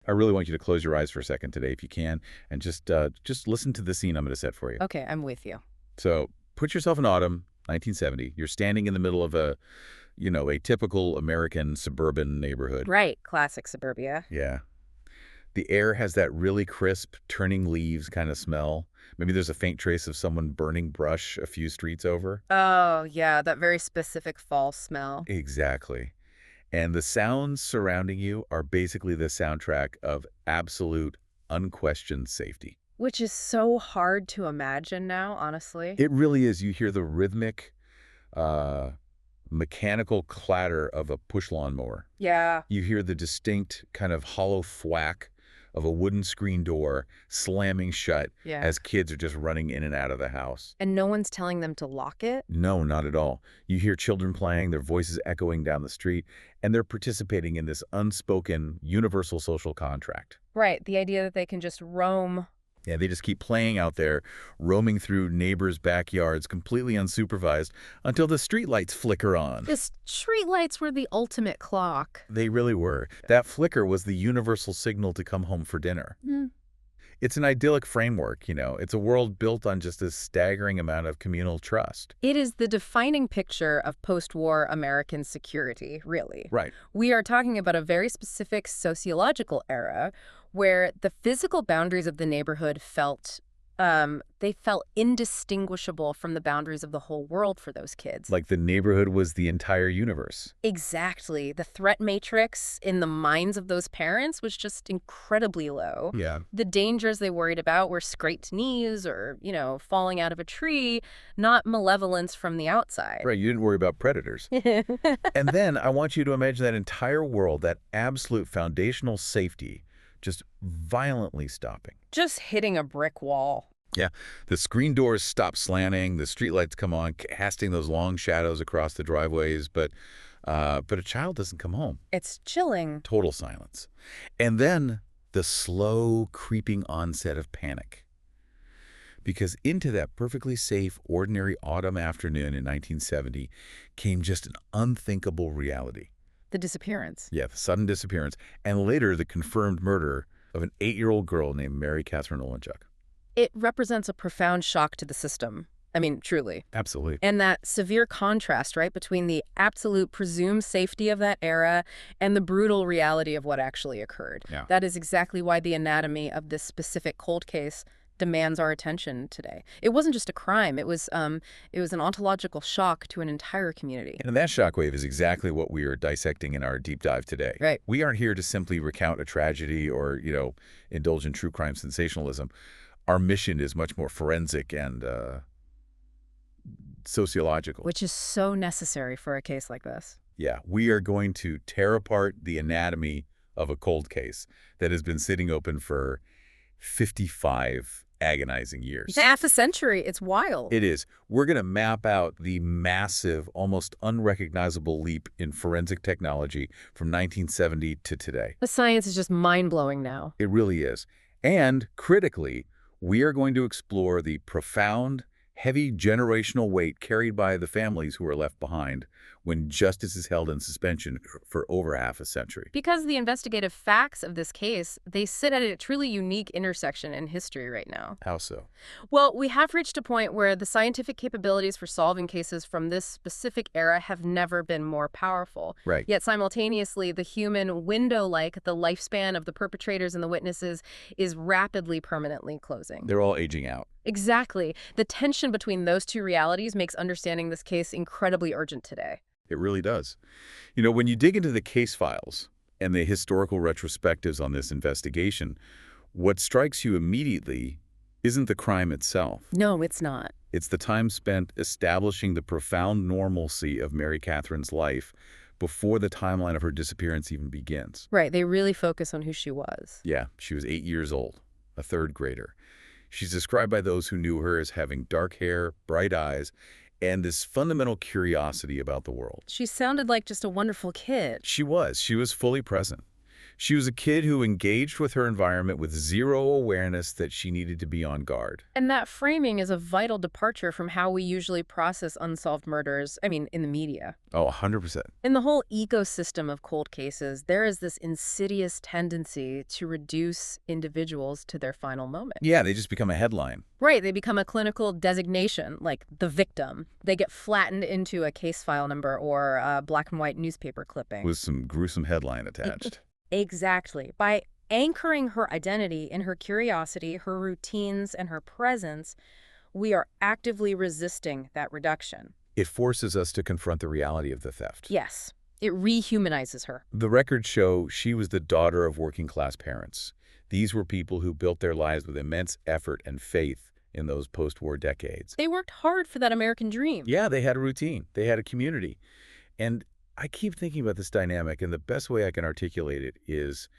I really want you to close your eyes for a second today, if you can, and just listen to the scene I'm going to set for you. Okay, I'm with you. So put yourself in autumn, 1970. You're standing in the middle of a typical American suburban neighborhood. Right, classic suburbia. Yeah. The air has that really crisp, turning leaves kind of smell. Maybe there's a faint trace of someone burning brush a few streets over. Oh, yeah, that very specific fall smell. Exactly. And the sounds surrounding you are basically the soundtrack of absolute, unquestioned safety. Which is so hard to imagine now, honestly. It really is. You hear the rhythmic, uh, mechanical clatter of a push lawnmower. Yeah. You hear the distinct kind of hollow thwack of a wooden screen door slamming shut Yeah. as kids are just running in and out of the house. And no one's telling them to lock it? No, not at all. You hear children playing, their voices echoing down the street, and they're participating in this unspoken universal social contract. Right, the idea that they can just roam. Yeah, they just keep playing out there, roaming through neighbors' backyards, completely unsupervised, until the streetlights flicker on. The streetlights were the ultimate clock. They really were. That flicker was the universal signal to come home for dinner. It's an idyllic framework, It's a world built on just a staggering amount of communal trust. It is the defining picture of post-war American security, really. Right. We are talking about a very specific sociological era where the physical boundaries of the neighborhood felt indistinguishable from the boundaries of the whole world for those kids. Like the neighborhood was the entire universe. Exactly. The threat matrix in the minds of those parents was just incredibly low. Yeah. The dangers they worried about were scraped knees or, falling out of a tree, not malevolence from the outside. Right, you didn't worry about predators. And then I want you to imagine that entire world, that absolute foundational safety, just violently stopping. Just hitting a brick wall. Yeah, the screen doors stop slanting, the streetlights come on, casting those long shadows across the driveways, but a child doesn't come home. It's chilling. Total silence. And then the slow, creeping onset of panic. Because into that perfectly safe, ordinary autumn afternoon in 1970 came just an unthinkable reality. The disappearance. Yeah, the sudden disappearance, and later the confirmed murder of an 8-year-old girl named Mary Catherine Olenchuk. It represents a profound shock to the system. I mean, truly. Absolutely. And that severe contrast, right, between the absolute presumed safety of that era and the brutal reality of what actually occurred. Yeah. That is exactly why the anatomy of this specific cold case demands our attention today. It wasn't just a crime. It was an ontological shock to an entire community. And that shockwave is exactly what we are dissecting in our deep dive today. Right. We aren't here to simply recount a tragedy or, indulge in true crime sensationalism. Our mission is much more forensic and sociological. Which is so necessary for a case like this. Yeah, we are going to tear apart the anatomy of a cold case that has been sitting open for 55 agonizing years. Half a century. It's wild. It is. We're going to map out the massive, almost unrecognizable leap in forensic technology from 1970 to today. The science is just mind-blowing now. It really is. And critically, we are going to explore the profound, heavy generational weight carried by the families who are left behind when justice is held in suspension for over half a century. Because the investigative facts of this case, they sit at a truly unique intersection in history right now. How so? Well, we have reached a point where the scientific capabilities for solving cases from this specific era have never been more powerful. Right. Yet simultaneously, the human window, like the lifespan of the perpetrators and the witnesses, is rapidly permanently closing. They're all aging out. Exactly. The tension between those two realities makes understanding this case incredibly urgent today. It really does. When you dig into the case files and the historical retrospectives on this investigation, what strikes you immediately isn't the crime itself. No, it's not. It's the time spent establishing the profound normalcy of Mary Catherine's life before the timeline of her disappearance even begins. Right. They really focus on who she was. Yeah, she was 8 years old, a third grader. She's described by those who knew her as having dark hair, bright eyes, and this fundamental curiosity about the world. She sounded like just a wonderful kid. She was fully present. She was a kid who engaged with her environment with zero awareness that she needed to be on guard. And that framing is a vital departure from how we usually process unsolved murders, in the media. Oh, 100%. In the whole ecosystem of cold cases, there is this insidious tendency to reduce individuals to their final moment. Yeah, they just become a headline. Right, they become a clinical designation, like the victim. They get flattened into a case file number or a black and white newspaper clipping. With some gruesome headline attached. Exactly. By anchoring her identity in her curiosity, her routines, and her presence, we are actively resisting that reduction. It forces us to confront the reality of the theft. Yes, it rehumanizes her. The records show she was the daughter of working-class parents. These were people who built their lives with immense effort and faith in those post-war decades. They worked hard for that American dream. Yeah, they had a routine. They had a community. And I keep thinking about this dynamic, and the best way I can articulate it is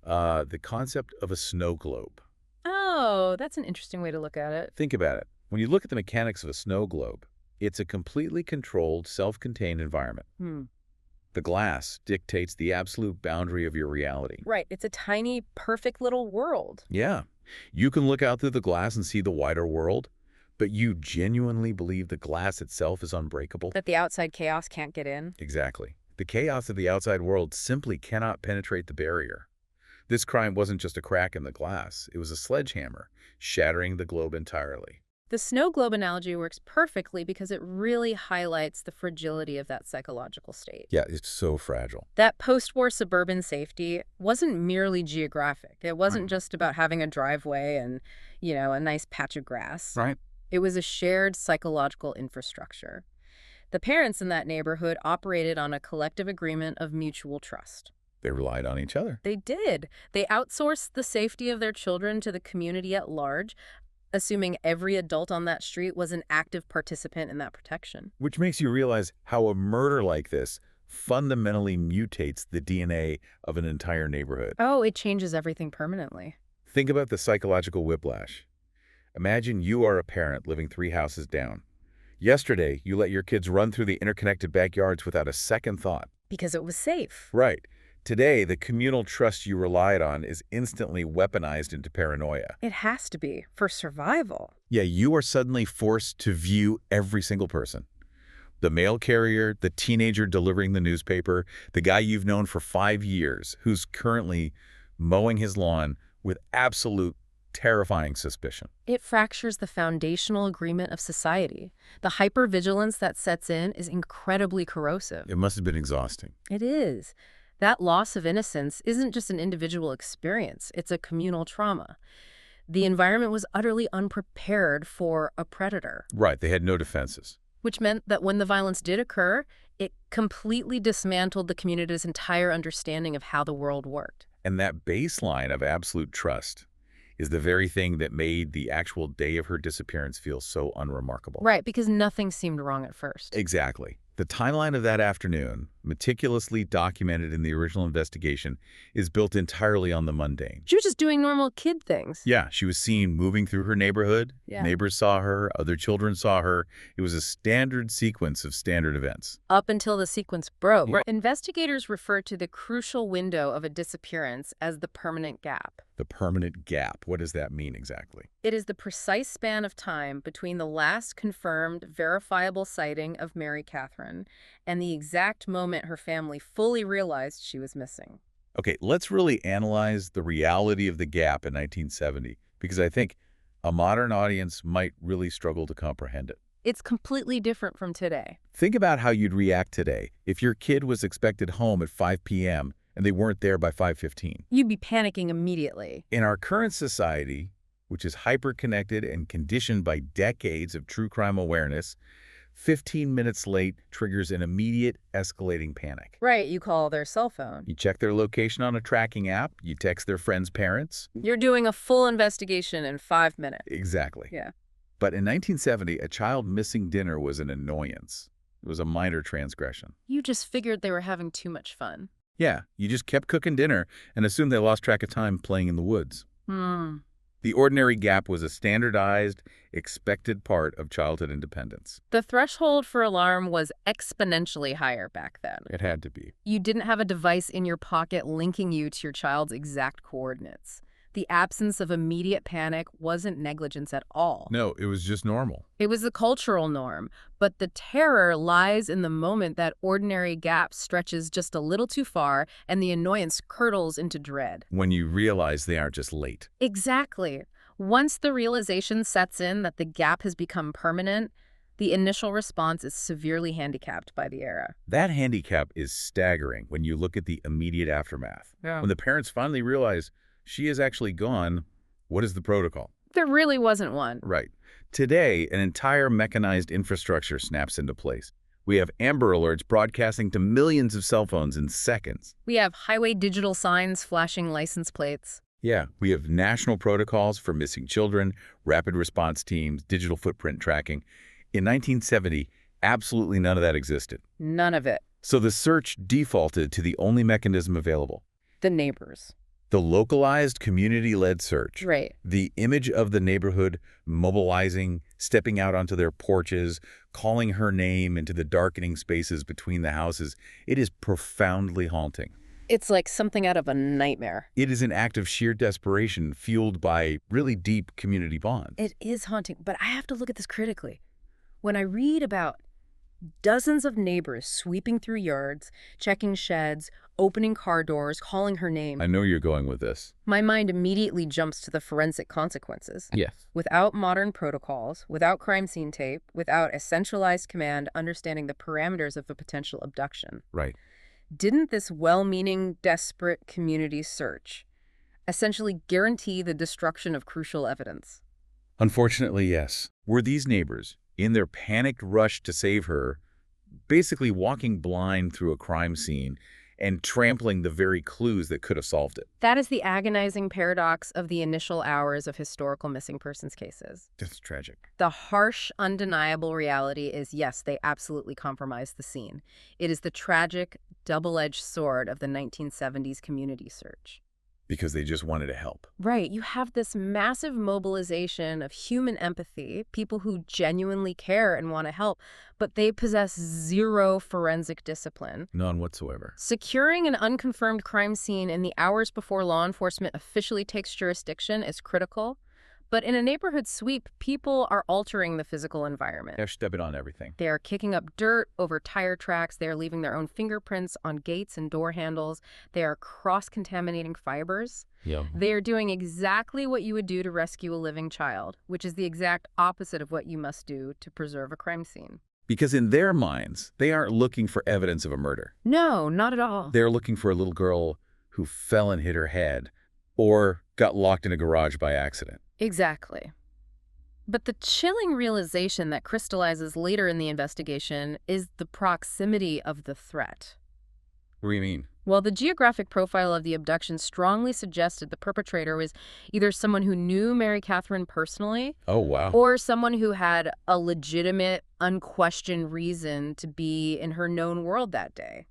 the concept of a snow globe. Oh, that's an interesting way to look at it. Think about it. When you look at the mechanics of a snow globe, it's a completely controlled, self-contained environment. The glass dictates the absolute boundary of your reality. Right, it's a tiny, perfect little world. Yeah. You can look out through the glass and see the wider world, but you genuinely believe the glass itself is unbreakable? That the outside chaos can't get in? Exactly. The chaos of the outside world simply cannot penetrate the barrier. This crime wasn't just a crack in the glass. It was a sledgehammer, shattering the globe entirely. The snow globe analogy works perfectly because it really highlights the fragility of that psychological state. Yeah, it's so fragile. That post-war suburban safety wasn't merely geographic. It wasn't just about having a driveway and, a nice patch of grass. Right. It was a shared psychological infrastructure. The parents in that neighborhood operated on a collective agreement of mutual trust. They relied on each other. They did. They outsourced the safety of their children to the community at large, assuming every adult on that street was an active participant in that protection. Which makes you realize how a murder like this fundamentally mutates the DNA of an entire neighborhood. Oh, it changes everything permanently. Think about the psychological whiplash. Imagine you are a parent living 3 houses down. Yesterday, you let your kids run through the interconnected backyards without a second thought. Because it was safe. Right. Today, the communal trust you relied on is instantly weaponized into paranoia. It has to be, for survival. Yeah, you are suddenly forced to view every single person. The mail carrier, the teenager delivering the newspaper, the guy you've known for 5 years who's currently mowing his lawn with absolute terrifying suspicion. It fractures the foundational agreement of society. The hypervigilance that sets in is incredibly corrosive. It must have been exhausting. It is. That loss of innocence isn't just an individual experience, it's a communal trauma. The environment was utterly unprepared for a predator. Right, they had no defenses. Which meant that when the violence did occur, it completely dismantled the community's entire understanding of how the world worked. And that baseline of absolute trust is the very thing that made the actual day of her disappearance feel so unremarkable. Right, because nothing seemed wrong at first. Exactly. The timeline of that afternoon, meticulously documented in the original investigation, is built entirely on the mundane. She was just doing normal kid things. Yeah, she was seen moving through her neighborhood. Yeah. Neighbors saw her. Other children saw her. It was a standard sequence of standard events. Up until the sequence broke. Right. Investigators refer to the crucial window of a disappearance as the permanent gap. The permanent gap. What does that mean exactly? It is the precise span of time between the last confirmed, verifiable sighting of Mary Catherine and the exact moment her family fully realized she was missing. Okay, let's really analyze the reality of the gap in 1970, because I think a modern audience might really struggle to comprehend it. It's completely different from today. Think about how you'd react today if your kid was expected home at 5 p.m. and they weren't there by 5:15. You'd be panicking immediately. In our current society, which is hyper-connected and conditioned by decades of true crime awareness, 15 minutes late triggers an immediate escalating panic. Right, you call their cell phone. You check their location on a tracking app, you text their friends' parents. You're doing a full investigation in 5 minutes. Exactly. Yeah. But in 1970, a child missing dinner was an annoyance. It was a minor transgression. You just figured they were having too much fun. Yeah, you just kept cooking dinner and assumed they lost track of time playing in the woods. The ordinary gap was a standardized, expected part of childhood independence. The threshold for alarm was exponentially higher back then. It had to be. You didn't have a device in your pocket linking you to your child's exact coordinates. The absence of immediate panic wasn't negligence at all. No, it was just normal. It was the cultural norm, but the terror lies in the moment that ordinary gap stretches just a little too far and the annoyance curdles into dread. When you realize they aren't just late. Exactly. Once the realization sets in that the gap has become permanent, the initial response is severely handicapped by the era. That handicap is staggering when you look at the immediate aftermath. Yeah. When the parents finally realize she is actually gone, what is the protocol? There really wasn't one. Right. Today, an entire mechanized infrastructure snaps into place. We have Amber Alerts broadcasting to millions of cell phones in seconds. We have highway digital signs flashing license plates. Yeah, we have national protocols for missing children, rapid response teams, digital footprint tracking. In 1970, absolutely none of that existed. None of it. So the search defaulted to the only mechanism available. The neighbors. The localized, community-led search. Right. The image of the neighborhood mobilizing, stepping out onto their porches, calling her name into the darkening spaces between the houses. It is profoundly haunting. It's like something out of a nightmare. It is an act of sheer desperation fueled by really deep community bonds. It is haunting, but I have to look at this critically. When I read about dozens of neighbors sweeping through yards, checking sheds, opening car doors, calling her name, I know you're going with this. my mind immediately jumps to the forensic consequences. Yes. Without modern protocols, without crime scene tape, without a centralized command understanding the parameters of a potential abduction. Right. Didn't this well-meaning, desperate community search essentially guarantee the destruction of crucial evidence? Unfortunately, yes. Were these neighbors, in their panicked rush to save her, basically walking blind through a crime scene and trampling the very clues that could have solved it? That is the agonizing paradox of the initial hours of historical missing persons cases. That's tragic. The harsh, undeniable reality is, yes, they absolutely compromised the scene. It is the tragic, double-edged sword of the 1970s community search. Because they just wanted to help. Right. You have this massive mobilization of human empathy, people who genuinely care and want to help, but they possess zero forensic discipline. None whatsoever. Securing an unconfirmed crime scene in the hours before law enforcement officially takes jurisdiction is critical. But in a neighborhood sweep, people are altering the physical environment. They're stepping on everything. They are kicking up dirt over tire tracks. They are leaving their own fingerprints on gates and door handles. They are cross-contaminating fibers. Yeah. They are doing exactly what you would do to rescue a living child, which is the exact opposite of what you must do to preserve a crime scene. Because in their minds, they aren't looking for evidence of a murder. No, not at all. They're looking for a little girl who fell and hit her head or got locked in a garage by accident. Exactly. But the chilling realization that crystallizes later in the investigation is the proximity of the threat. What do you mean? Well, the geographic profile of the abduction strongly suggested the perpetrator was either someone who knew Mary Catherine personally, Oh, wow. or someone who had a legitimate, unquestioned reason to be in her known world that day.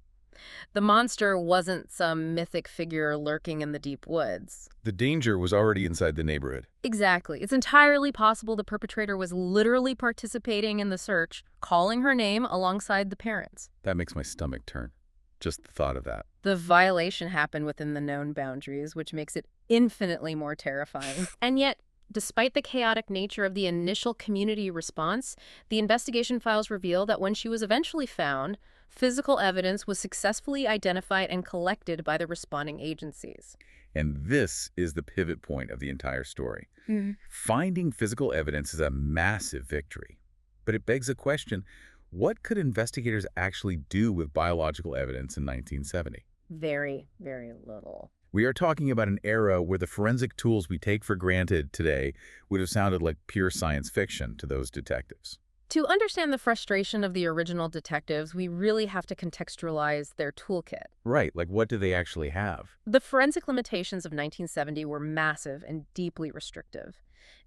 The monster wasn't some mythic figure lurking in the deep woods. The danger was already inside the neighborhood. Exactly. It's entirely possible the perpetrator was literally participating in the search, calling her name alongside the parents. That makes my stomach turn. Just the thought of that. The violation happened within the known boundaries, which makes it infinitely more terrifying. And yet, despite the chaotic nature of the initial community response, the investigation files reveal that when she was eventually found, physical evidence was successfully identified and collected by the responding agencies. And this is the pivot point of the entire story. Finding physical evidence is a massive victory. But it begs a question, what could investigators actually do with biological evidence in 1970? Very, very little. We are talking about an era where the forensic tools we take for granted today would have sounded like pure science fiction to those detectives. To understand the frustration of the original detectives, we really have to contextualize their toolkit. Right, like what do they actually have? The forensic limitations of 1970 were massive and deeply restrictive.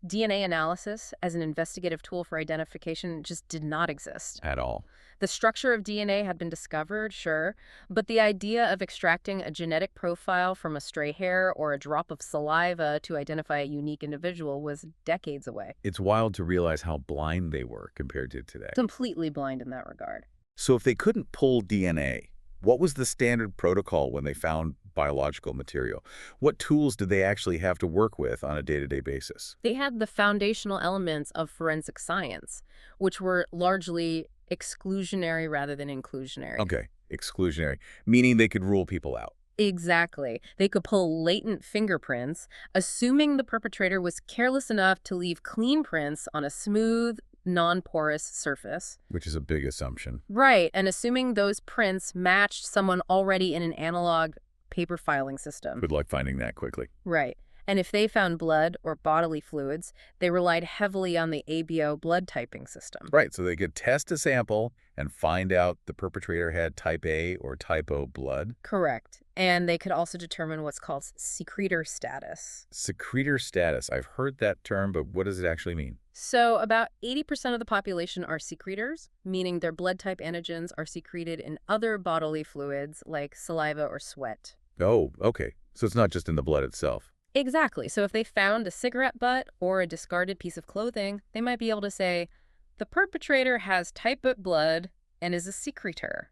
DNA analysis as an investigative tool for identification just did not exist. At all. The structure of DNA had been discovered, sure, but the idea of extracting a genetic profile from a stray hair or a drop of saliva to identify a unique individual was decades away. It's wild to realize how blind they were compared to today. Completely blind in that regard. So if they couldn't pull DNA, what was the standard protocol when they found biological material? What tools did they actually have to work with on a day-to-day basis? They had the foundational elements of forensic science, which were largely exclusionary rather than inclusionary. Okay, exclusionary, meaning they could rule people out. Exactly. They could pull latent fingerprints, assuming the perpetrator was careless enough to leave clean prints on a smooth, non-porous surface. Which is a big assumption. Right, and assuming those prints matched someone already in an analog paper filing system. Good luck finding that quickly. Right. And if they found blood or bodily fluids, they relied heavily on the ABO blood typing system. Right, so they could test a sample and find out the perpetrator had type A or type O blood. Correct. And they could also determine what's called secretor status. Secretor status. I've heard that term, but what does it actually mean? So about 80% of the population are secretors, meaning their blood type antigens are secreted in other bodily fluids like saliva or sweat. Oh, okay. So it's not just in the blood itself. Exactly. So if they found a cigarette butt or a discarded piece of clothing, they might be able to say, the perpetrator has type O blood and is a secretor.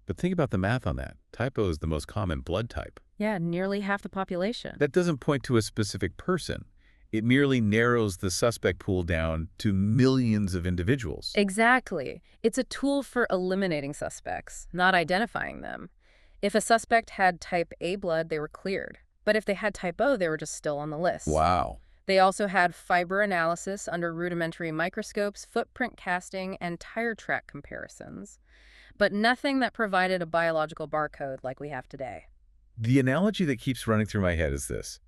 But think about the math on that. Type O is the most common blood type. Yeah, nearly half the population. That doesn't point to a specific person. It merely narrows the suspect pool down to millions of individuals. Exactly. It's a tool for eliminating suspects, not identifying them. If a suspect had type A blood, they were cleared. But if they had type O, they were just still on the list. Wow. They also had fiber analysis under rudimentary microscopes, footprint casting, and tire track comparisons. But nothing that provided a biological barcode like we have today. The analogy that keeps running through my head is this.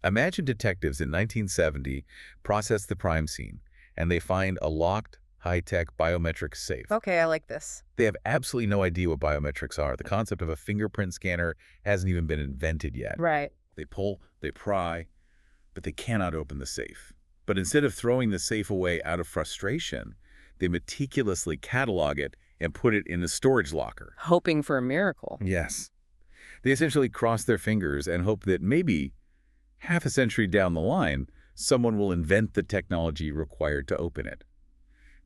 Imagine detectives in 1970 process the crime scene, and they find a locked, high-tech biometric safe. Okay, I like this. They have absolutely no idea what biometrics are. The concept of a fingerprint scanner hasn't even been invented yet. Right. They pull, they pry, but they cannot open the safe. But instead of throwing the safe away out of frustration, they meticulously catalog it and put it in a storage locker. Hoping for a miracle. Yes. They essentially cross their fingers and hope that maybe half a century down the line, someone will invent the technology required to open it.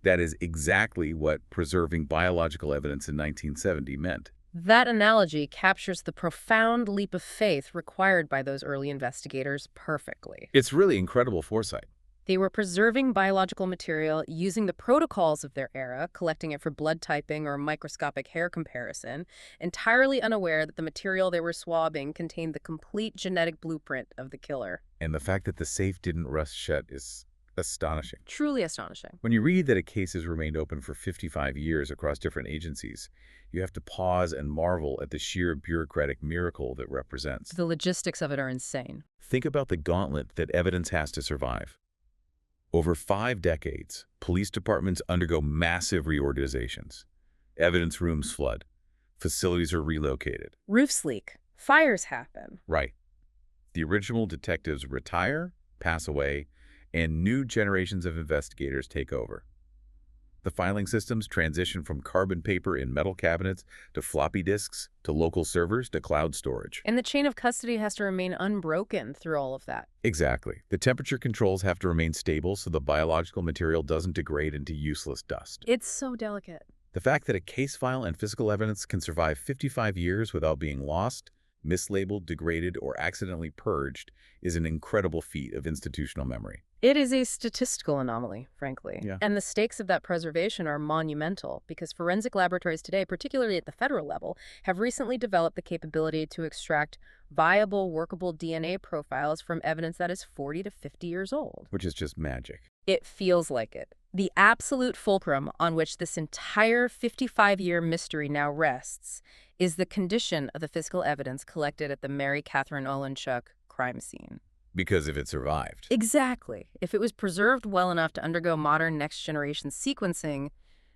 That is exactly what preserving biological evidence in 1970 meant. That analogy captures the profound leap of faith required by those early investigators perfectly. It's really incredible foresight. They were preserving biological material using the protocols of their era, collecting it for blood typing or microscopic hair comparison, entirely unaware that the material they were swabbing contained the complete genetic blueprint of the killer. And the fact that the safe didn't rust shut is astonishing. Truly astonishing. When you read that a case has remained open for 55 years across different agencies, you have to pause and marvel at the sheer bureaucratic miracle that represents. The logistics of it are insane. Think about the gauntlet that evidence has to survive. Over 5 decades, police departments undergo massive reorganizations. Evidence rooms flood. Facilities are relocated. Roofs leak. Fires happen. Right. The original detectives retire, pass away, and new generations of investigators take over. The filing systems transition from carbon paper in metal cabinets to floppy disks to local servers to cloud storage. And the chain of custody has to remain unbroken through all of that. Exactly. The temperature controls have to remain stable so the biological material doesn't degrade into useless dust. It's so delicate. The fact that a case file and physical evidence can survive 55 years without being lost, mislabeled, degraded, or accidentally purged is an incredible feat of institutional memory. It is a statistical anomaly, frankly. Yeah. And the stakes of that preservation are monumental because forensic laboratories today, particularly at the federal level, have recently developed the capability to extract viable, workable DNA profiles from evidence that is 40 to 50 years old. Which is just magic. It feels like it. The absolute fulcrum on which this entire 55-year mystery now rests is the condition of the physical evidence collected at the Mary Catherine Olenchuk crime scene. Because if it survived. Exactly. If it was preserved well enough to undergo modern next-generation sequencing,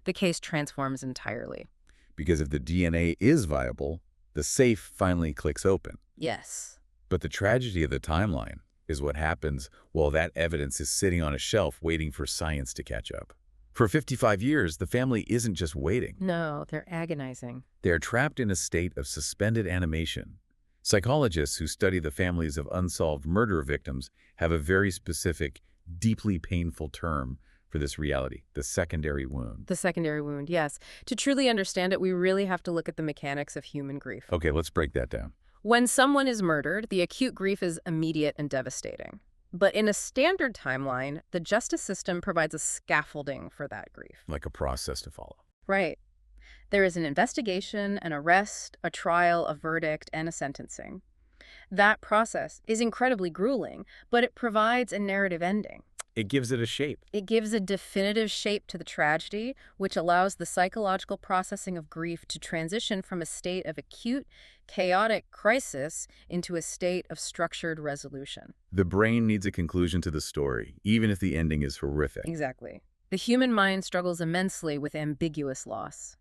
the case transforms entirely. Because if the DNA is viable, the safe finally clicks open. Yes. But the tragedy of the timeline is what happens while that evidence is sitting on a shelf waiting for science to catch up. For 55 years, the family isn't just waiting. No, they're agonizing. They're trapped in a state of suspended animation. Psychologists who study the families of unsolved murder victims have a very specific, deeply painful term for this reality, the secondary wound. The secondary wound, yes. To truly understand it, we really have to look at the mechanics of human grief. Okay, let's break that down. When someone is murdered, the acute grief is immediate and devastating. But in a standard timeline, the justice system provides a scaffolding for that grief. Like a process to follow. Right. There is an investigation, an arrest, a trial, a verdict, and a sentencing. That process is incredibly grueling, but it provides a narrative ending. It gives it a shape. It gives a definitive shape to the tragedy, which allows the psychological processing of grief to transition from a state of acute, chaotic crisis into a state of structured resolution. The brain needs a conclusion to the story, even if the ending is horrific. Exactly. The human mind struggles immensely with ambiguous loss.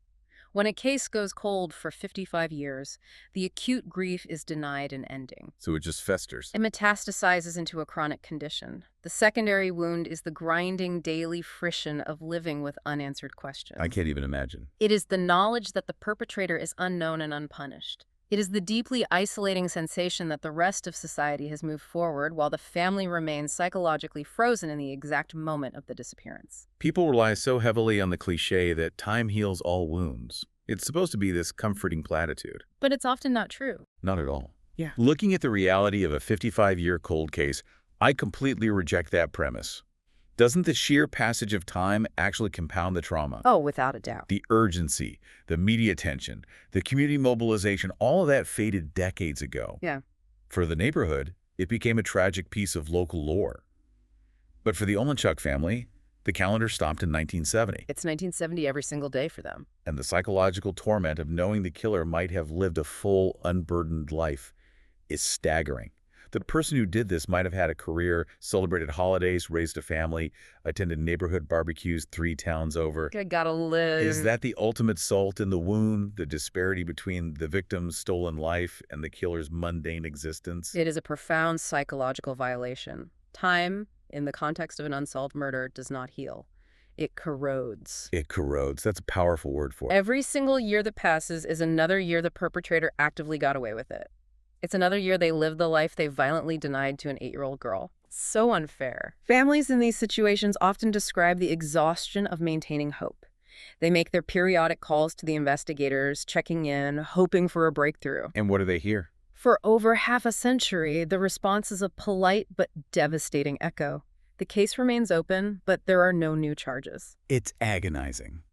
When a case goes cold for 55 years, the acute grief is denied an ending. So it just festers. It metastasizes into a chronic condition. The secondary wound is the grinding daily friction of living with unanswered questions. I can't even imagine. It is the knowledge that the perpetrator is unknown and unpunished. It is the deeply isolating sensation that the rest of society has moved forward while the family remains psychologically frozen in the exact moment of the disappearance. People rely so heavily on the cliché that time heals all wounds. It's supposed to be this comforting platitude. But it's often not true. Not at all. Yeah. Looking at the reality of a 55-year cold case, I completely reject that premise. Doesn't the sheer passage of time actually compound the trauma? Oh, without a doubt. The urgency, the media attention, the community mobilization, all of that faded decades ago. Yeah. For the neighborhood, it became a tragic piece of local lore. But for the Olenchuk family, the calendar stopped in 1970. It's 1970 every single day for them. And the psychological torment of knowing the killer might have lived a full, unburdened life is staggering. The person who did this might have had a career, celebrated holidays, raised a family, attended neighborhood barbecues 3 towns over. I gotta live. Is that the ultimate salt in the wound, the disparity between the victim's stolen life and the killer's mundane existence? It is a profound psychological violation. Time, in the context of an unsolved murder, does not heal. It corrodes. It corrodes. That's a powerful word for it. Every single year that passes is another year the perpetrator actively got away with it. It's another year they lived the life they violently denied to an 8-year-old girl. So unfair. Families in these situations often describe the exhaustion of maintaining hope. They make their periodic calls to the investigators, checking in, hoping for a breakthrough. And what do they hear? For over half a century, the response is a polite but devastating echo. The case remains open, but there are no new charges. It's agonizing.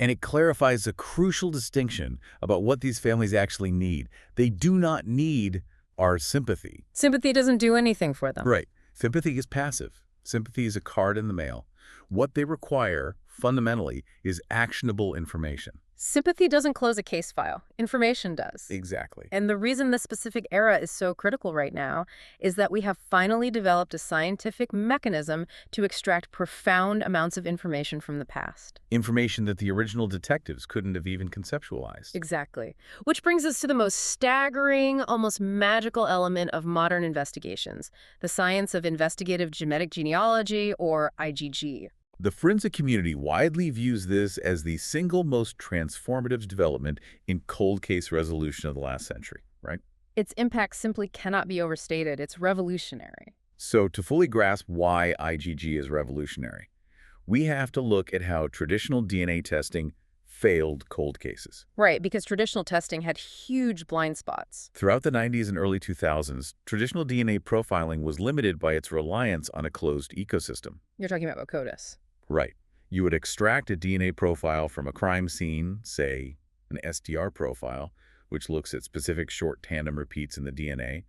And it clarifies a crucial distinction about what these families actually need. They do not need our sympathy. Sympathy doesn't do anything for them. Right. Sympathy is passive. Sympathy is a card in the mail. What they require, fundamentally, is actionable information. Sympathy doesn't close a case file. Information does. Exactly. And the reason this specific era is so critical right now is that we have finally developed a scientific mechanism to extract profound amounts of information from the past. Information that the original detectives couldn't have even conceptualized. Exactly. Which brings us to the most staggering, almost magical element of modern investigations, the science of investigative genetic genealogy, or IgG. The forensic community widely views this as the single most transformative development in cold case resolution of the last century, right? Its impact simply cannot be overstated. It's revolutionary. So to fully grasp why IgG is revolutionary, we have to look at how traditional DNA testing failed cold cases. Right, because traditional testing had huge blind spots. Throughout the 90s and early 2000s, traditional DNA profiling was limited by its reliance on a closed ecosystem. You're talking about CODIS. Right. You would extract a DNA profile from a crime scene, say an STR profile, which looks at specific short tandem repeats in the DNA,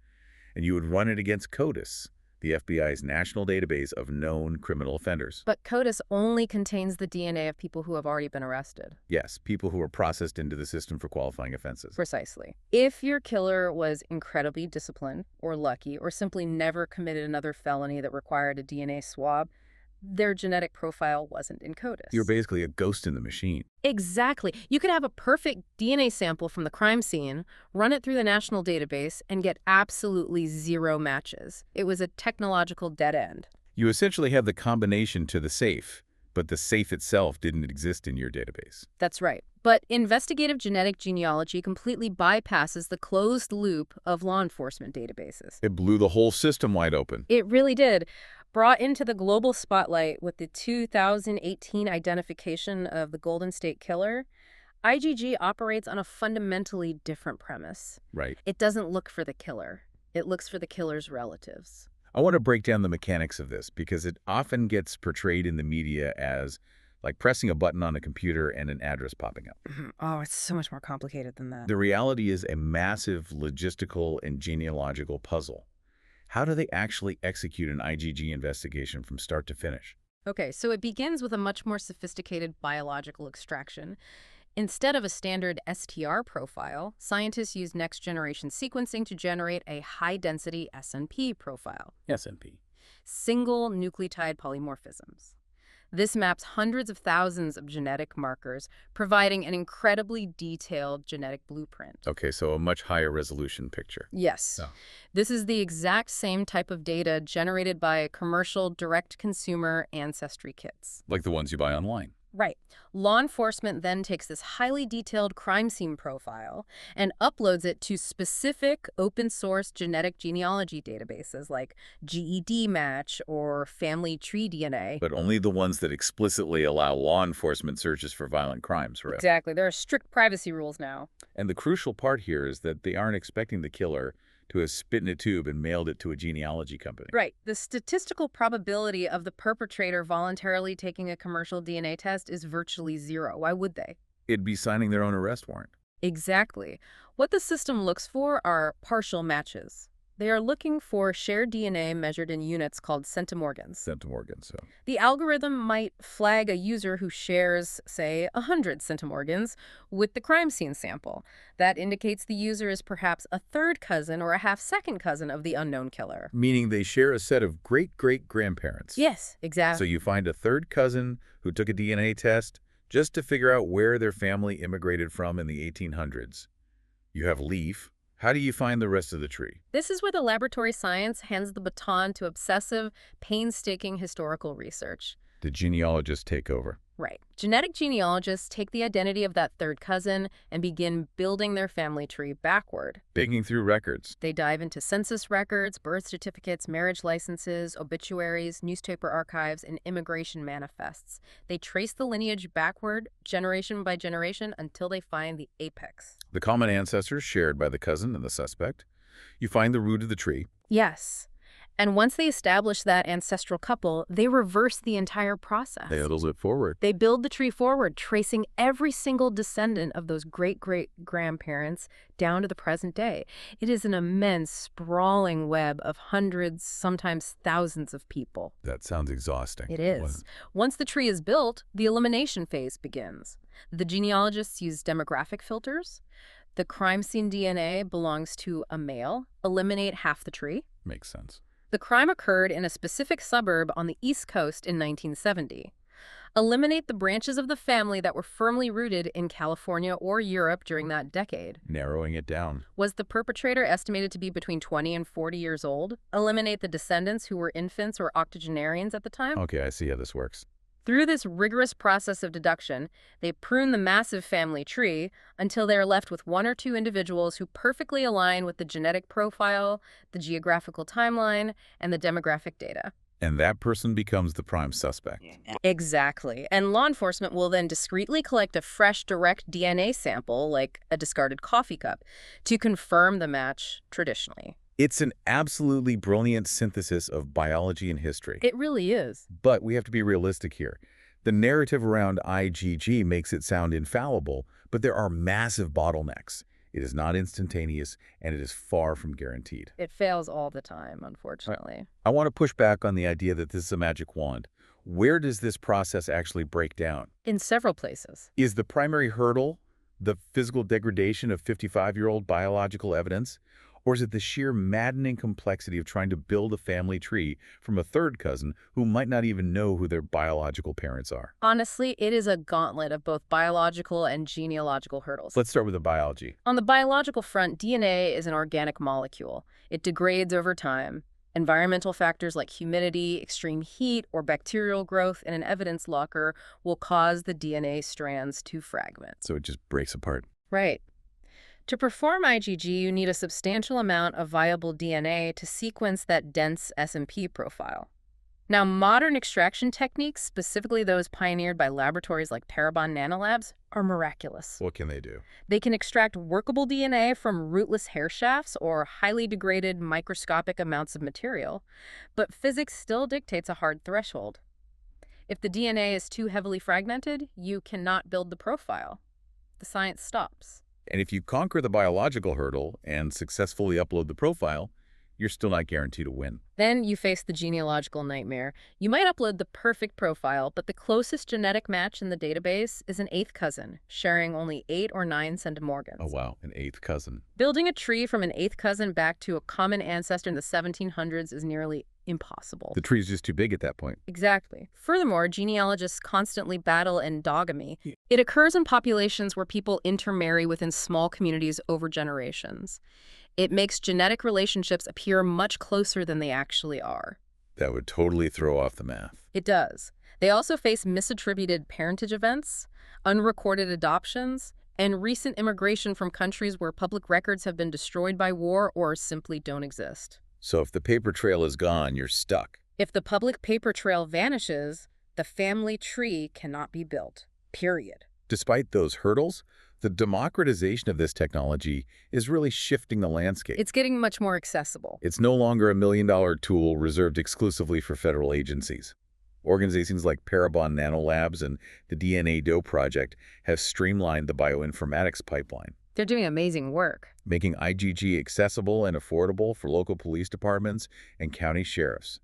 and you would run it against CODIS, the FBI's national database of known criminal offenders. But CODIS only contains the DNA of people who have already been arrested. Yes, people who were processed into the system for qualifying offenses. Precisely. If your killer was incredibly disciplined or lucky or simply never committed another felony that required a DNA swab, their genetic profile wasn't in You're CODIS. basically a ghost in the machine. Exactly. You could have a perfect DNA sample from the crime scene, run it through the national database, and get absolutely zero matches. It was a technological dead end. You essentially have the combination to the safe, but the safe itself didn't exist in your database. That's right. But investigative genetic genealogy completely bypasses the closed loop of law enforcement databases. It blew the whole system wide open. It really did. Brought into the global spotlight with the 2018 identification of the Golden State Killer, IGG operates on a fundamentally different premise. Right. It doesn't look for the killer. It looks for the killer's relatives. I want to break down the mechanics of this because it often gets portrayed in the media as like pressing a button on a computer and an address popping up. Oh, it's so much more complicated than that. The reality is a massive logistical and genealogical puzzle. How do they actually execute an IGG investigation from start to finish? Okay, so it begins with a much more sophisticated biological extraction. Instead of a standard STR profile, scientists use next-generation sequencing to generate a high-density SNP profile, SNP. single nucleotide polymorphisms. This maps hundreds of thousands of genetic markers, providing an incredibly detailed genetic blueprint. Okay, so a much higher resolution picture. Yes. Oh. This is the exact same type of data generated by commercial direct-consumer ancestry kits. Like the ones you buy online. Right. Law enforcement then takes this highly detailed crime scene profile and uploads it to specific open-source genetic genealogy databases like GED Match or Family Tree DNA. But only the ones that explicitly allow law enforcement searches for violent crimes, right? Exactly. There are strict privacy rules now. And the crucial part here is that they aren't expecting the killer to have spit in a tube and mailed it to a genealogy company. Right. The statistical probability of the perpetrator voluntarily taking a commercial DNA test is virtually zero. Why would they? It'd be signing their own arrest warrant. Exactly. What the system looks for are partial matches. They are looking for shared DNA measured in units called centimorgans. Centimorgans, so. The algorithm might flag a user who shares, say, 100 centimorgans with the crime scene sample. That indicates the user is perhaps a third cousin or a half-second cousin of the unknown killer. Meaning they share a set of great-great-grandparents. Yes, exactly. So you find a third cousin who took a DNA test just to figure out where their family immigrated from in the 1800s. You have Leaf. How do you find the rest of the tree? This is where the laboratory science hands the baton to obsessive, painstaking historical research. The genealogists take over. Right. Genetic genealogists take the identity of that third cousin and begin building their family tree backward. Digging through records. They dive into census records, birth certificates, marriage licenses, obituaries, newspaper archives, and immigration manifests. They trace the lineage backward, generation by generation, until they find the apex. The common ancestors shared by the cousin and the suspect. You find the root of the tree. Yes. And once they establish that ancestral couple, they reverse the entire process. They hurdles it forward. They build the tree forward, tracing every single descendant of those great-great-grandparents down to the present day. It is an immense, sprawling web of hundreds, sometimes thousands of people. That sounds exhausting. It is. Once the tree is built, the elimination phase begins. The genealogists use demographic filters. The crime scene DNA belongs to a male. Eliminate half the tree. Makes sense. The crime occurred in a specific suburb on the East Coast in 1970. Eliminate the branches of the family that were firmly rooted in California or Europe during that decade. Narrowing it down. Was the perpetrator estimated to be between 20 and 40 years old? Eliminate the descendants who were infants or octogenarians at the time. Okay, I see how this works. Through this rigorous process of deduction, they prune the massive family tree until they are left with one or two individuals who perfectly align with the genetic profile, the geographical timeline, and the demographic data. And that person becomes the prime suspect. Exactly. And law enforcement will then discreetly collect a fresh, direct DNA sample, like a discarded coffee cup, to confirm the match traditionally. It's an absolutely brilliant synthesis of biology and history. It really is. But we have to be realistic here. The narrative around IGG makes it sound infallible, but there are massive bottlenecks. It is not instantaneous, and it is far from guaranteed. It fails all the time, unfortunately. I want to push back on the idea that this is a magic wand. Where does this process actually break down? In several places. Is the primary hurdle the physical degradation of 55-year-old biological evidence? Or is it the sheer maddening complexity of trying to build a family tree from a third cousin who might not even know who their biological parents are? Honestly, it is a gauntlet of both biological and genealogical hurdles. Let's start with the biology. On the biological front, DNA is an organic molecule. It degrades over time. Environmental factors like humidity, extreme heat, or bacterial growth in an evidence locker will cause the DNA strands to fragment. So it just breaks apart. Right. To perform IgG, you need a substantial amount of viable DNA to sequence that dense S&P profile. Now, modern extraction techniques, specifically those pioneered by laboratories like Parabon Nanolabs, are miraculous. What can they do? They can extract workable DNA from rootless hair shafts or highly degraded microscopic amounts of material, but physics still dictates a hard threshold. If the DNA is too heavily fragmented, you cannot build the profile. The science stops. And if you conquer the biological hurdle and successfully upload the profile, you're still not guaranteed to win. Then you face the genealogical nightmare. You might upload the perfect profile, but the closest genetic match in the database is an eighth cousin, sharing only 8 or 9 centimorgans. Oh, wow, an eighth cousin. Building a tree from an eighth cousin back to a common ancestor in the 1700s is nearly impossible. The tree's just too big at that point. Exactly. Furthermore, genealogists constantly battle endogamy. It occurs in populations where people intermarry within small communities over generations. It makes genetic relationships appear much closer than they actually are. That would totally throw off the math. It does. They also face misattributed parentage events, unrecorded adoptions, and recent immigration from countries where public records have been destroyed by war or simply don't exist. So if the paper trail is gone, you're stuck. If the public paper trail vanishes, the family tree cannot be built. Period. Despite those hurdles, the democratization of this technology is really shifting the landscape. It's getting much more accessible. It's no longer a million-dollar tool reserved exclusively for federal agencies. Organizations like Parabon Nanolabs and the DNA Doe Project have streamlined the bioinformatics pipeline, They're doing amazing work. making IgG accessible and affordable for local police departments and county sheriffs.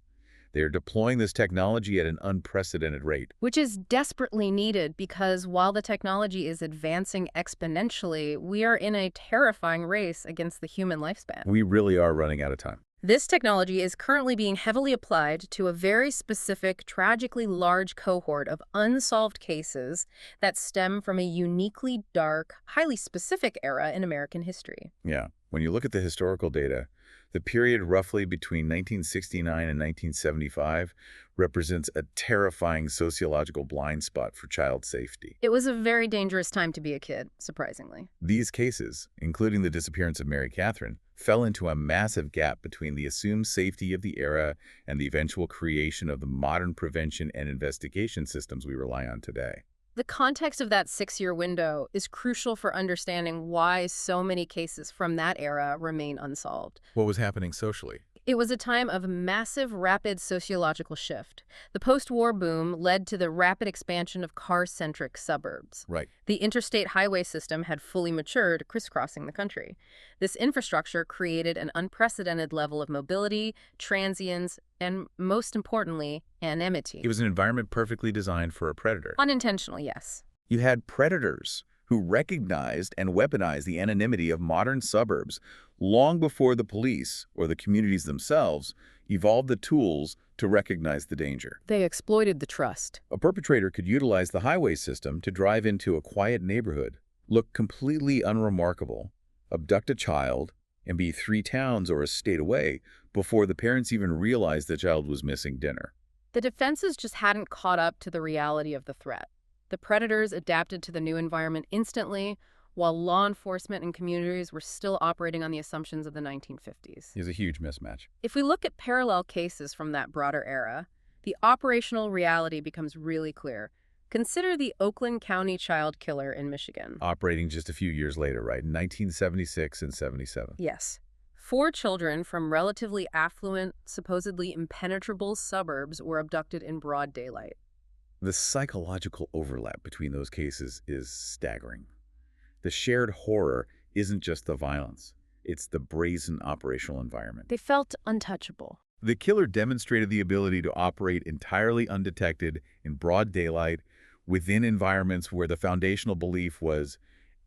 They are deploying this technology at an unprecedented rate. Which is desperately needed because while the technology is advancing exponentially, we are in a terrifying race against the human lifespan. We really are running out of time. This technology is currently being heavily applied to a very specific, tragically large cohort of unsolved cases that stem from a uniquely dark, highly specific era in American history. Yeah, when you look at the historical data, the period roughly between 1969 and 1975 represents a terrifying sociological blind spot for child safety. It was a very dangerous time to be a kid, surprisingly. These cases, including the disappearance of Mary Catherine, fell into a massive gap between the assumed safety of the era and the eventual creation of the modern prevention and investigation systems we rely on today. The context of that 6-year window is crucial for understanding why so many cases from that era remain unsolved. What was happening socially? It was a time of massive, rapid sociological shift. The post-war boom led to the rapid expansion of car-centric suburbs. Right. The interstate highway system had fully matured, crisscrossing the country. This infrastructure created an unprecedented level of mobility, transience, and, most importantly, anonymity. It was an environment perfectly designed for a predator. Unintentional, yes. You had predators who recognized and weaponized the anonymity of modern suburbs long before the police or the communities themselves evolved the tools to recognize the danger. They exploited the trust. A perpetrator could utilize the highway system to drive into a quiet neighborhood, look completely unremarkable, abduct a child, and be 3 towns or a state away before the parents even realized the child was missing dinner. The defenses just hadn't caught up to the reality of the threat. The predators adapted to the new environment instantly, while law enforcement and communities were still operating on the assumptions of the 1950s. There's a huge mismatch. If we look at parallel cases from that broader era, the operational reality becomes really clear. Consider the Oakland County child killer in Michigan. Operating just a few years later, right? In 1976 and 77. Yes. 4 children from relatively affluent, supposedly impenetrable suburbs were abducted in broad daylight. The psychological overlap between those cases is staggering. The shared horror isn't just the violence. It's the brazen operational environment. They felt untouchable. The killer demonstrated the ability to operate entirely undetected in broad daylight within environments where the foundational belief was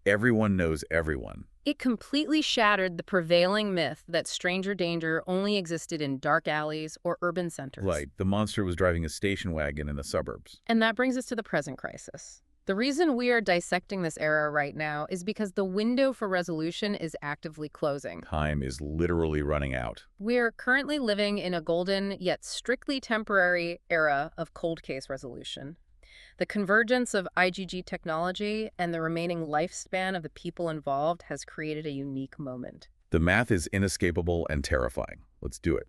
everyone knows everyone. It completely shattered the prevailing myth that stranger danger only existed in dark alleys or urban centers. Right, the monster was driving a station wagon in the suburbs. And that brings us to the present crisis. The reason we are dissecting this era right now is because the window for resolution is actively closing. Time is literally running out. We're currently living in a golden yet strictly temporary era of cold case resolution. The convergence of IgG technology and the remaining lifespan of the people involved has created a unique moment. The math is inescapable and terrifying. Let's do it.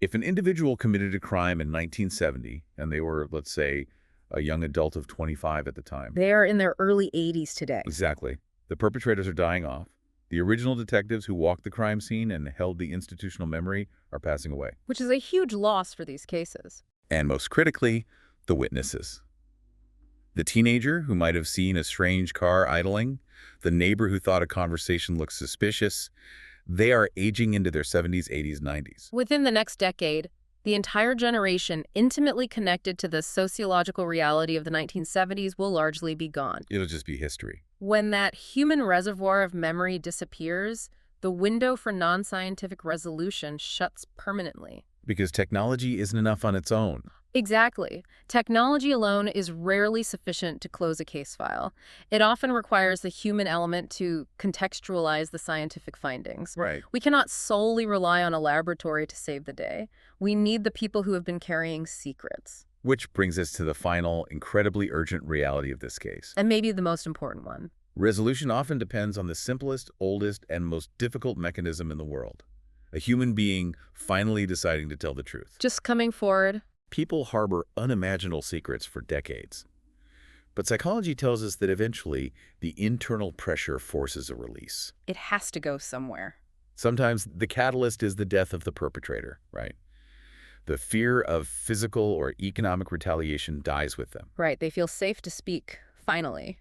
If an individual committed a crime in 1970, and they were, let's say, a young adult of 25 at the time. They are in their early 80s today. Exactly. The perpetrators are dying off. The original detectives who walked the crime scene and held the institutional memory are passing away. Which is a huge loss for these cases. And most critically, the witnesses. The teenager who might have seen a strange car idling, the neighbor who thought a conversation looked suspicious, they are aging into their 70s, 80s, 90s. Within the next decade, the entire generation intimately connected to the sociological reality of the 1970s will largely be gone. It'll just be history. When that human reservoir of memory disappears, the window for non-scientific resolution shuts permanently. Because technology isn't enough on its own. Exactly. Technology alone is rarely sufficient to close a case file. It often requires the human element to contextualize the scientific findings. Right. We cannot solely rely on a laboratory to save the day. We need the people who have been carrying secrets. Which brings us to the final, incredibly urgent reality of this case. And maybe the most important one. Resolution often depends on the simplest, oldest, and most difficult mechanism in the world. A human being finally deciding to tell the truth. Just coming forward. People harbor unimaginable secrets for decades. But psychology tells us that eventually, the internal pressure forces a release. It has to go somewhere. Sometimes the catalyst is the death of the perpetrator, right? The fear of physical or economic retaliation dies with them. Right, they feel safe to speak, finally.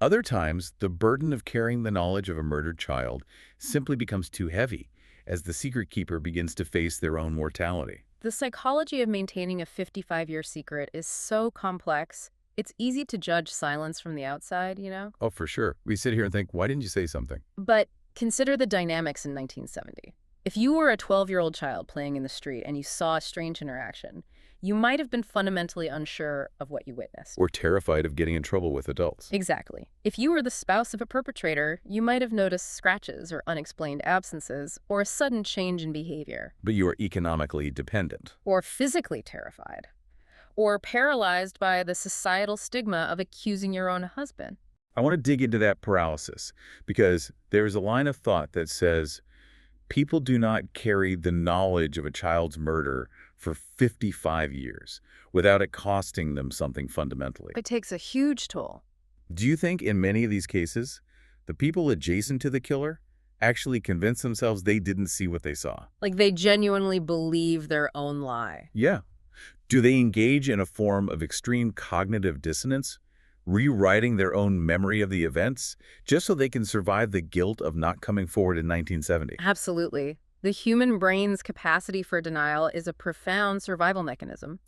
Other times, the burden of carrying the knowledge of a murdered child simply becomes too heavy as the secret keeper begins to face their own mortality. The psychology of maintaining a 55-year secret is so complex, it's easy to judge silence from the outside, you know? Oh, for sure. We sit here and think, why didn't you say something? But consider the dynamics in 1970. If you were a 12-year-old child playing in the street and you saw a strange interaction, you might have been fundamentally unsure of what you witnessed. Or terrified of getting in trouble with adults. Exactly. If you were the spouse of a perpetrator, you might have noticed scratches or unexplained absences or a sudden change in behavior. But you are economically dependent. Or physically terrified. Or paralyzed by the societal stigma of accusing your own husband. I want to dig into that paralysis because there is a line of thought that says people do not carry the knowledge of a child's murder for 55 years without it costing them something fundamentally. It takes a huge toll. Do you think in many of these cases, the people adjacent to the killer actually convince themselves they didn't see what they saw? Like they genuinely believe their own lie. Yeah. Do they engage in a form of extreme cognitive dissonance, rewriting their own memory of the events, just so they can survive the guilt of not coming forward in 1970? Absolutely. The human brain's capacity for denial is a profound survival mechanism.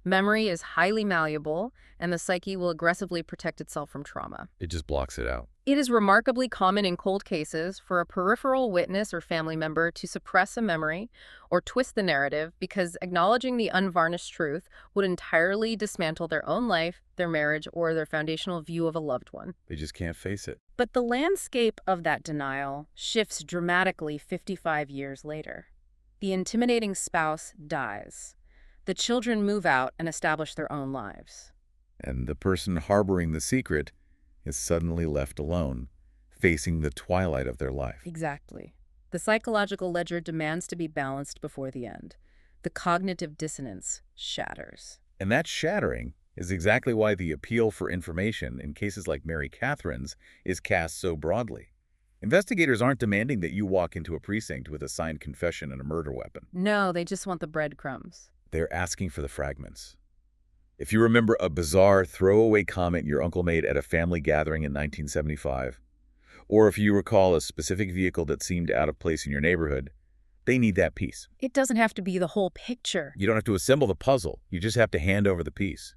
Memory is highly malleable, and the psyche will aggressively protect itself from trauma. It just blocks it out. It is remarkably common in cold cases for a peripheral witness or family member to suppress a memory or twist the narrative because acknowledging the unvarnished truth would entirely dismantle their own life, their marriage, or their foundational view of a loved one. They just can't face it. But the landscape of that denial shifts dramatically 55 years later. The intimidating spouse dies. The children move out and establish their own lives. And the person harboring the secret is suddenly left alone, facing the twilight of their life. Exactly. The psychological ledger demands to be balanced before the end. The cognitive dissonance shatters. And that shattering is exactly why the appeal for information in cases like Mary Catherine's is cast so broadly. Investigators aren't demanding that you walk into a precinct with a signed confession and a murder weapon. No, they just want the breadcrumbs. They're asking for the fragments. If you remember a bizarre throwaway comment your uncle made at a family gathering in 1975, or if you recall a specific vehicle that seemed out of place in your neighborhood, they need that piece. It doesn't have to be the whole picture. You don't have to assemble the puzzle. You just have to hand over the piece.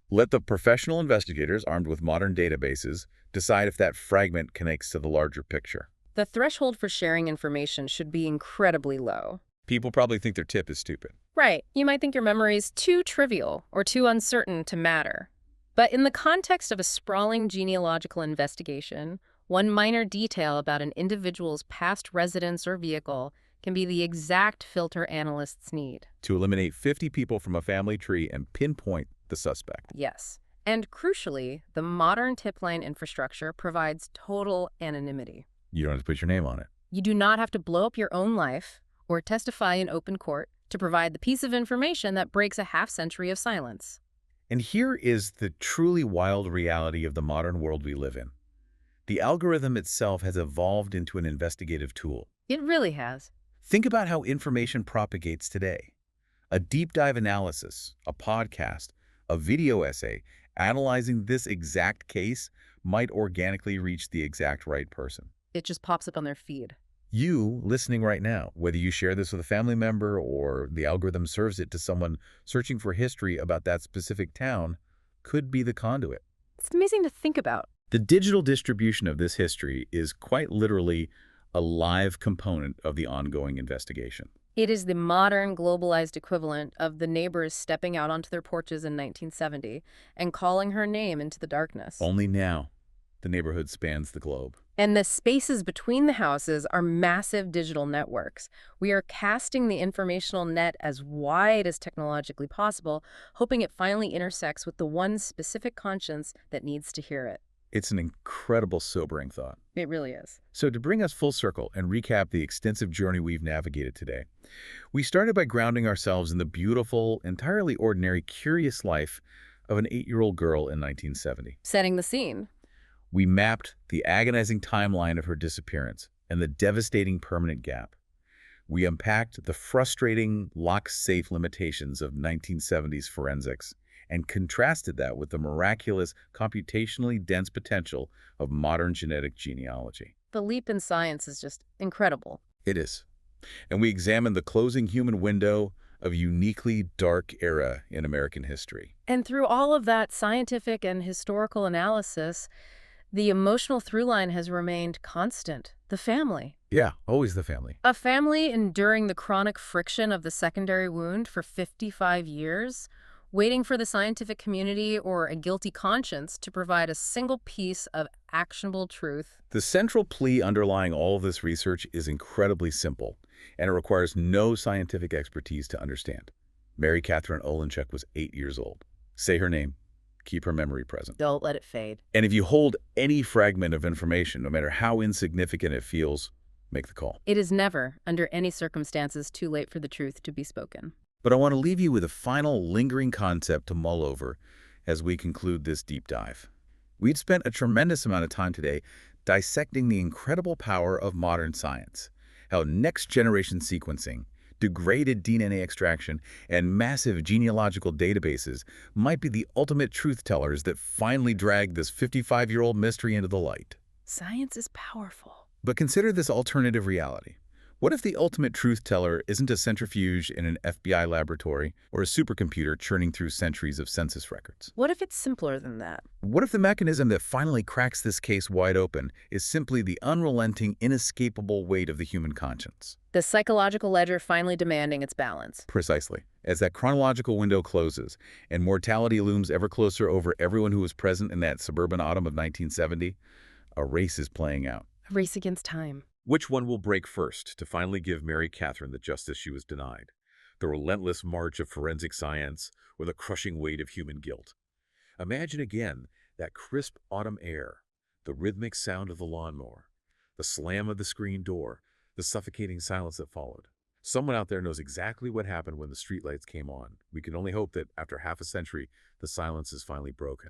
Let the professional investigators armed with modern databases decide if that fragment connects to the larger picture. The threshold for sharing information should be incredibly low. People probably think their tip is stupid. Right. You might think your memory is too trivial or too uncertain to matter. But in the context of a sprawling genealogical investigation, one minor detail about an individual's past residence or vehicle can be the exact filter analysts need. To eliminate 50 people from a family tree and pinpoint the suspect. Yes. And crucially, the modern tip line infrastructure provides total anonymity. You don't have to put your name on it. You do not have to blow up your own life or testify in open court to provide the piece of information that breaks a half-century of silence. And here is the truly wild reality of the modern world we live in. The algorithm itself has evolved into an investigative tool. It really has. Think about how information propagates today. A deep dive analysis, a podcast, a video essay analyzing this exact case might organically reach the exact right person. It just pops up on their feed. You, listening right now, whether you share this with a family member or the algorithm serves it to someone searching for history about that specific town, could be the conduit. It's amazing to think about. The digital distribution of this history is quite literally a live component of the ongoing investigation. It is the modern, globalized equivalent of the neighbors stepping out onto their porches in 1970 and calling her name into the darkness. Only now, the neighborhood spans the globe. And the spaces between the houses are massive digital networks. We are casting the informational net as wide as technologically possible, hoping it finally intersects with the one specific conscience that needs to hear it. It's an incredible, sobering thought. It really is. So to bring us full circle and recap the extensive journey we've navigated today, we started by grounding ourselves in the beautiful, entirely ordinary, curious life of an 8-year-old girl in 1970. Setting the scene. We mapped the agonizing timeline of her disappearance and the devastating permanent gap. We unpacked the frustrating lock-safe limitations of 1970s forensics and contrasted that with the miraculous, computationally dense potential of modern genetic genealogy. The leap in science is just incredible. It is. And we examined the closing human window of a uniquely dark era in American history. And through all of that scientific and historical analysis, the emotional through line has remained constant. The family. Yeah, always the family. A family enduring the chronic friction of the secondary wound for 55 years, waiting for the scientific community or a guilty conscience to provide a single piece of actionable truth. The central plea underlying all of this research is incredibly simple, and it requires no scientific expertise to understand. Mary Catherine Olenchuk was 8 years old. Say her name. Keep her memory present. Don't let it fade. And if you hold any fragment of information, no matter how insignificant it feels, make the call. It is never, under any circumstances, too late for the truth to be spoken. But I want to leave you with a final lingering concept to mull over as we conclude this deep dive. We'd spent a tremendous amount of time today dissecting the incredible power of modern science, how next-generation sequencing, degraded DNA extraction, and massive genealogical databases might be the ultimate truth tellers that finally drag this 55-year-old mystery into the light. Science is powerful. But consider this alternative reality. What if the ultimate truth teller isn't a centrifuge in an FBI laboratory or a supercomputer churning through centuries of census records? What if it's simpler than that? What if the mechanism that finally cracks this case wide open is simply the unrelenting, inescapable weight of the human conscience? The psychological ledger finally demanding its balance. Precisely. As that chronological window closes and mortality looms ever closer over everyone who was present in that suburban autumn of 1970, a race is playing out. A race against time. Which one will break first to finally give Mary Catherine the justice she was denied? The relentless march of forensic science or the crushing weight of human guilt? Imagine again that crisp autumn air, the rhythmic sound of the lawnmower, the slam of the screen door, the suffocating silence that followed. Someone out there knows exactly what happened when the streetlights came on. We can only hope that after half a century, the silence is finally broken.